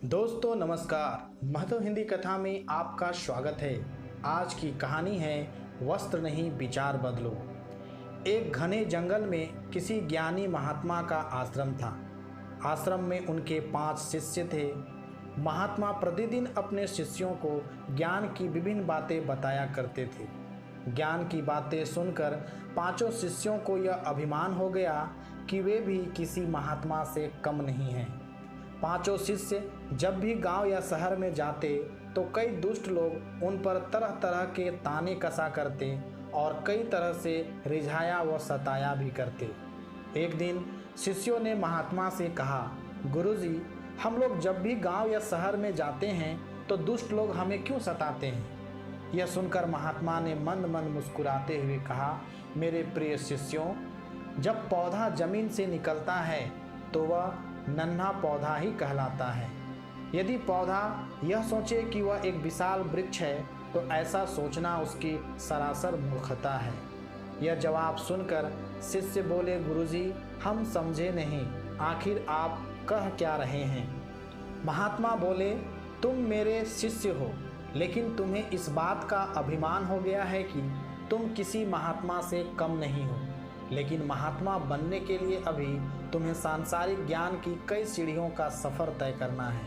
दोस्तों नमस्कार, महतो हिंदी कथा में आपका स्वागत है। आज की कहानी है वस्त्र नहीं विचार बदलो। एक घने जंगल में किसी ज्ञानी महात्मा का आश्रम था। आश्रम में उनके 5 शिष्य थे। महात्मा प्रतिदिन अपने शिष्यों को ज्ञान की विभिन्न बातें बताया करते थे। ज्ञान की बातें सुनकर 5 शिष्यों को यह अभिमान हो गया कि वे भी किसी महात्मा से कम नहीं हैं। 5 शिष्य जब भी गांव या शहर में जाते तो कई दुष्ट लोग उन पर तरह तरह के ताने कसा करते और कई तरह से रिझाया व सताया भी करते। एक दिन शिष्यों ने महात्मा से कहा, गुरुजी, हम लोग जब भी गांव या शहर में जाते हैं तो दुष्ट लोग हमें क्यों सताते हैं? यह सुनकर महात्मा ने मंद मंद मुस्कुराते हुए कहा, मेरे प्रिय शिष्यों, जब पौधा जमीन से निकलता है तो वह नन्हा पौधा ही कहलाता है। यदि पौधा यह सोचे कि वह एक विशाल वृक्ष है तो ऐसा सोचना उसकी सरासर मूर्खता है। यह जवाब सुनकर शिष्य बोले, गुरुजी, हम समझे नहीं, आखिर आप कह क्या रहे हैं? महात्मा बोले, तुम मेरे शिष्य हो, लेकिन तुम्हें इस बात का अभिमान हो गया है कि तुम किसी महात्मा से कम नहीं हो। लेकिन महात्मा बनने के लिए अभी तुम्हें सांसारिक ज्ञान की कई सीढ़ियों का सफ़र तय करना है।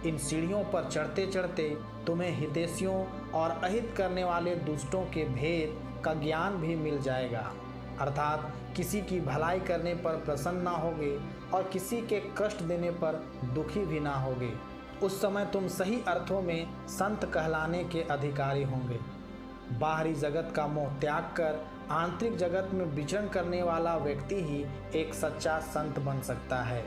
इन सीढ़ियों पर चढ़ते चढ़ते तुम्हें हितैषियों और अहित करने वाले दुष्टों के भेद का ज्ञान भी मिल जाएगा। अर्थात किसी की भलाई करने पर प्रसन्न ना होगे और किसी के कष्ट देने पर दुखी भी ना होगे। उस समय तुम सही अर्थों में संत कहलाने के अधिकारी होंगे। बाहरी जगत का मोह त्याग कर आंतरिक जगत में विचरण करने वाला व्यक्ति ही एक सच्चा संत बन सकता है।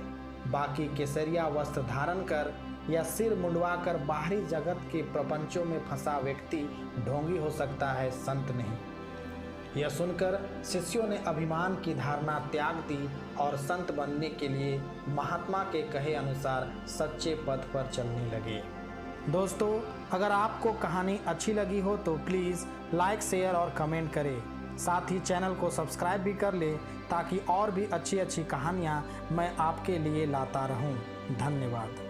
बाकी केसरिया वस्त्र धारण कर या सिर मुंडवाकर बाहरी जगत के प्रपंचों में फंसा व्यक्ति ढोंगी हो सकता है, संत नहीं। यह सुनकर शिष्यों ने अभिमान की धारणा त्याग दी और संत बनने के लिए महात्मा के कहे अनुसार सच्चे पथ पर चलने लगे। दोस्तों, अगर आपको कहानी अच्छी लगी हो तो प्लीज़ लाइक, शेयर और कमेंट करें। साथ ही चैनल को सब्सक्राइब भी कर ले ताकि और भी अच्छी अच्छी कहानियाँ मैं आपके लिए लाता रहूँ। धन्यवाद।